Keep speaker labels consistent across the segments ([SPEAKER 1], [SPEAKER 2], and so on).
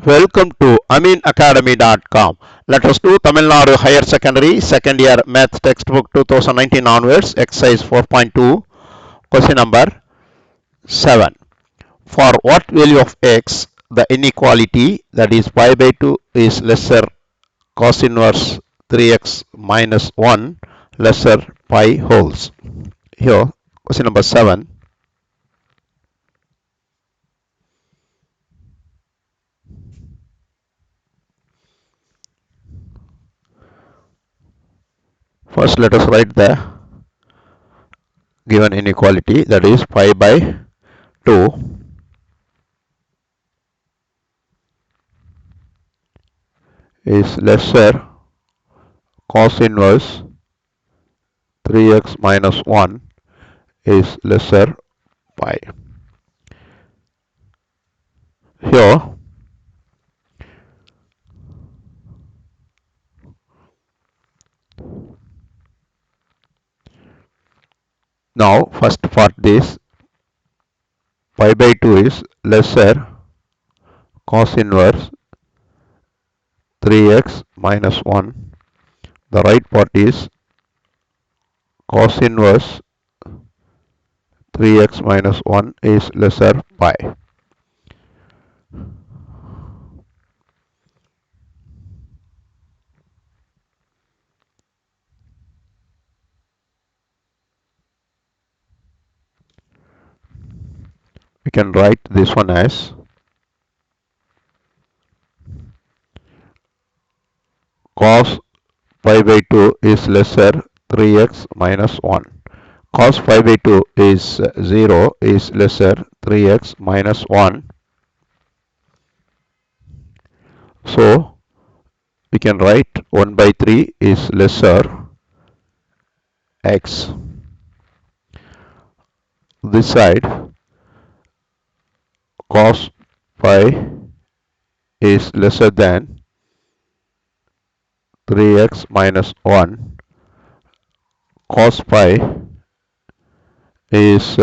[SPEAKER 1] Welcome to aminacademy.com. Let us do Tamil Nadu Higher Secondary Second Year Math Textbook 2019 onwards, exercise 4.2, question number 7. For what value of x the inequality, that is pi by 2, is lesser cos inverse 3x minus 1 lesser pi wholes? Here, question number 7. First, let us write the given inequality, that is pi by 2 is lesser cos inverse 3x minus 1 is lesser pi. Here, now first part, this pi by 2 is lesser cos inverse 3x minus 1. The right part is cos inverse 3x minus 1 is lesser pi. We can write this one as cos pi by 2 is lesser 3x minus 1. Cos pi by 2 is 0 is lesser 3x minus 1. So, we can write 1 by 3 is lesser x. This side, cos pi is lesser than 3x minus 1. Cos pi is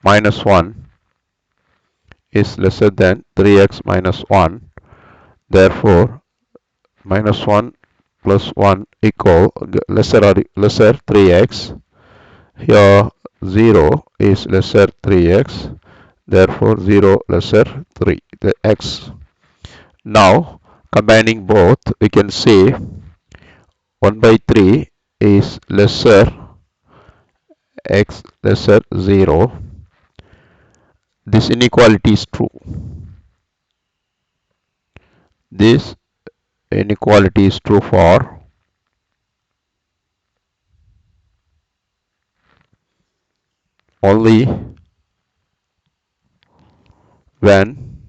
[SPEAKER 1] minus 1 is lesser than 3x minus 1. Therefore, minus 1 plus 1 equal lesser 3x. Here 0 is lesser 3x. Therefore, 0 lesser 3, the x. Now, combining both, we can say 1 by 3 is lesser x lesser 0. This inequality is true. This inequality is true for only when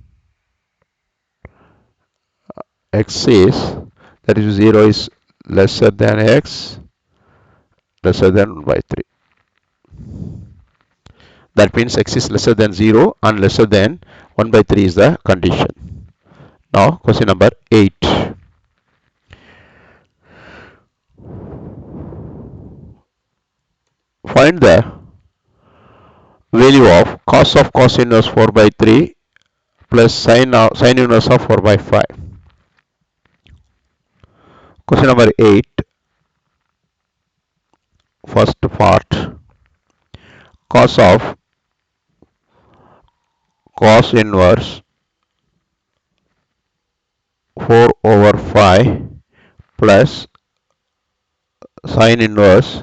[SPEAKER 1] x is, that is 0 is lesser than x, lesser than 1 by 3. That means x is lesser than 0 and lesser than 1 by 3 is the condition. Now, question number 8. Find the value of cos inverse 4 by 3 plus sine inverse of 4 by 5. Question number 8, first part, cos inverse 4 over 5 plus sine inverse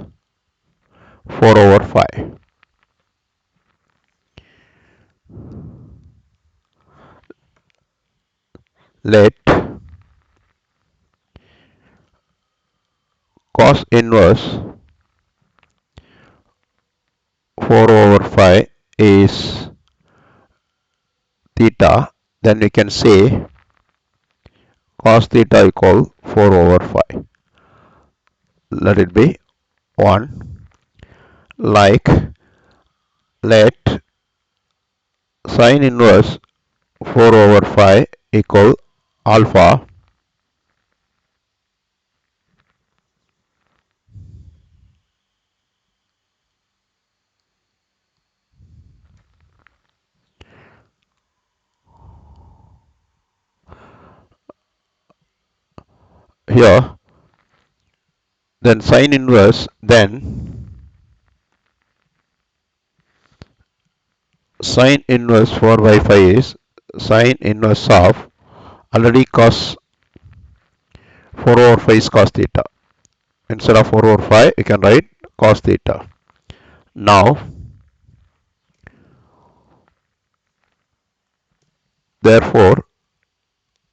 [SPEAKER 1] 4 over 5. Let cos inverse 4 over 5 is theta, then we can say cos theta equal 4 over 5. Let it be 1. Like, let sine inverse 4 over 5 equal alpha. here, then sine inverse, then sine inverse 4 by 5 is sine inverse of already cos 4 over 5 is cos theta. Instead of 4 over 5, you can write cos theta. Now, therefore,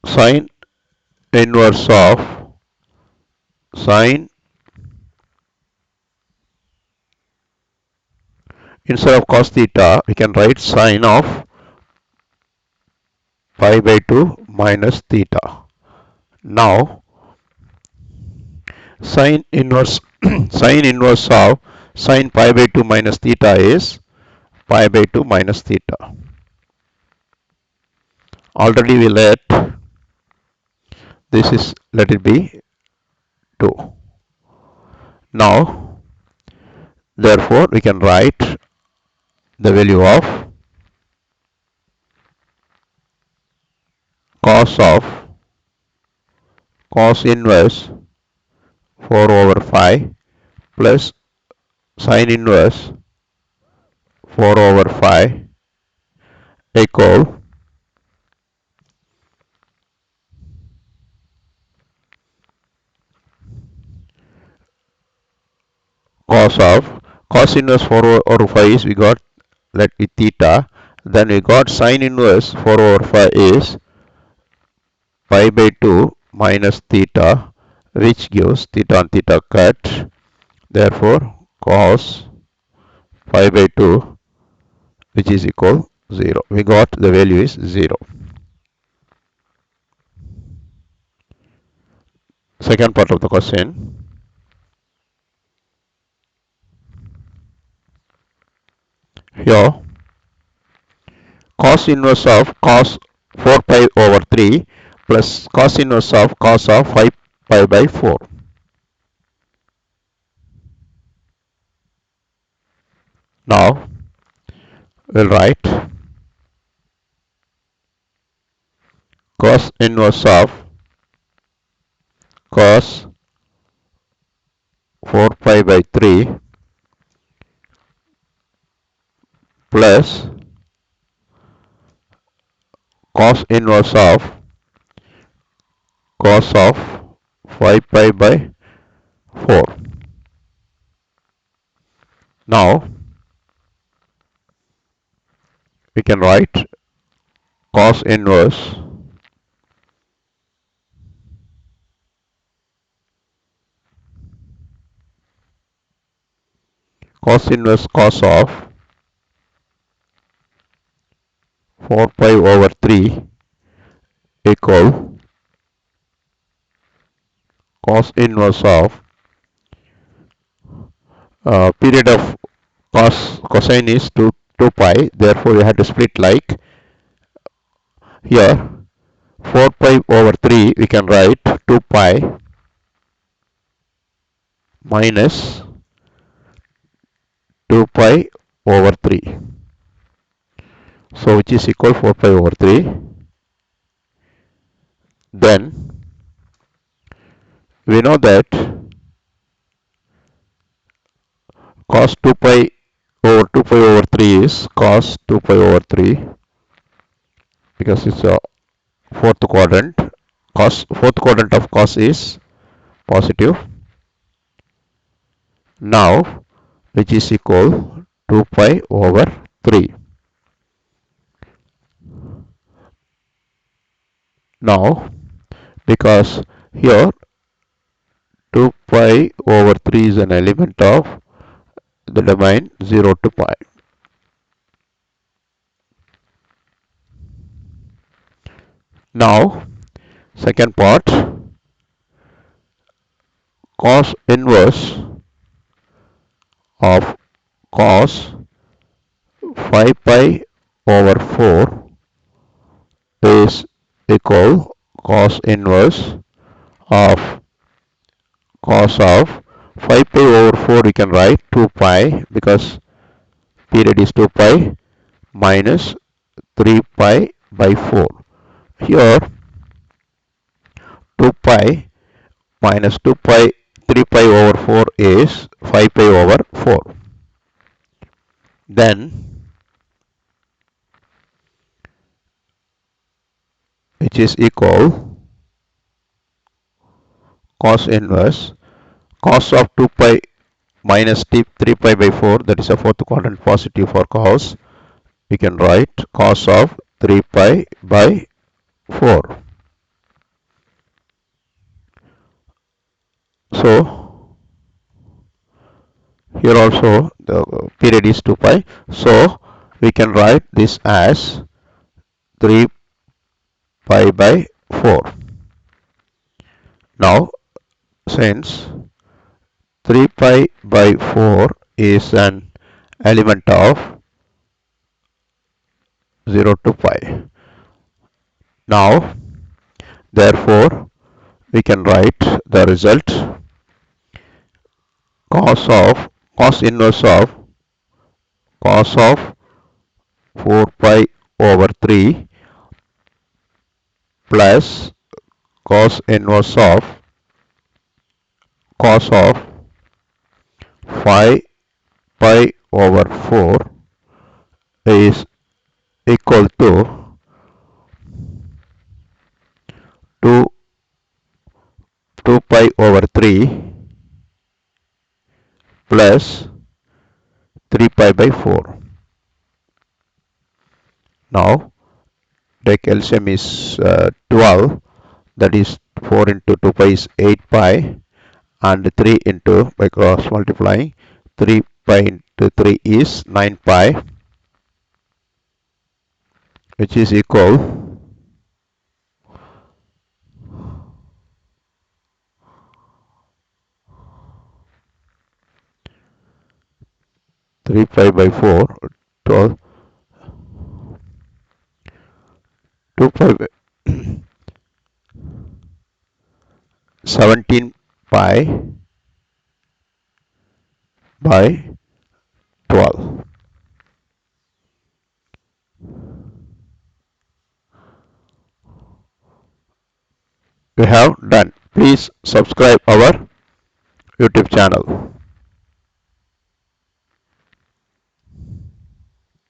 [SPEAKER 1] sine inverse of sine, instead of cos theta, we can write sine of pi by 2 minus theta. Now, sine inverse sine inverse of sine pi by 2 minus theta is pi by 2 minus theta. Already we let this is, let it be 2. Now, therefore, we can write the value of cos inverse 4 over 5 plus sine inverse 4 over 5 equal cos inverse 4 over 5 is, we got, let it theta, then we got sine inverse 4 over 5 is pi by 2 minus theta, which gives theta and theta cut. Therefore, cos pi by 2, which is equal 0. We got the value is 0. Second part of the question. Here, cos inverse of cos 4 pi over 3 plus cos inverse of cos of 5 pi by 4. Now, we'll write cos inverse of cos 4 pi by 3 plus cos inverse of cos of 5 pi by 4. Now, we can write cos inverse cos of 4 pi over 3 equal cos inverse of period of cosine is 2 pi, therefore we have to split like here 4 pi over 3 we can write 2 pi minus 2 pi over 3, so which is equal 4 pi over 3. Then we know that cos 2 pi over 2 pi over 3 is cos 2 pi over 3, because it's a fourth quadrant. Fourth quadrant of cos is positive. Now, which is equal 2 pi over 3. Now, because here 2 pi over 3 is an element of the domain 0 to pi. Now, second part, cos inverse of cos 5 pi over 4 is equal cos inverse of cos of 5 pi over 4, we can write 2 pi because period is 2 pi minus 3 pi by 4. Here 2 pi minus 2 pi 3 pi over 4 is 5 pi over 4. Then which is equal cos inverse cos of 2 pi minus 3 pi by 4, that is a fourth quadrant positive for cos. We can write cos of 3 pi by 4. So here also the period is 2 pi. So we can write this as 3 pi by 4. Now since 3 pi by 4 is an element of 0 to pi. Now therefore we can write the result cos inverse of cos of 4 pi over 3 plus cos inverse of cos of 5 pi over 4 is equal to 2 pi over 3 plus 3 pi by 4. Now take LCM is 12, that is 4 into 2 pi is 8 pi, and 3 into by cross multiplying 3 pi into 3 is 9 pi, which is equal 3 pi by 4, 12, 2 pi by 17 pi by 12. We have done. Please subscribe our YouTube channel.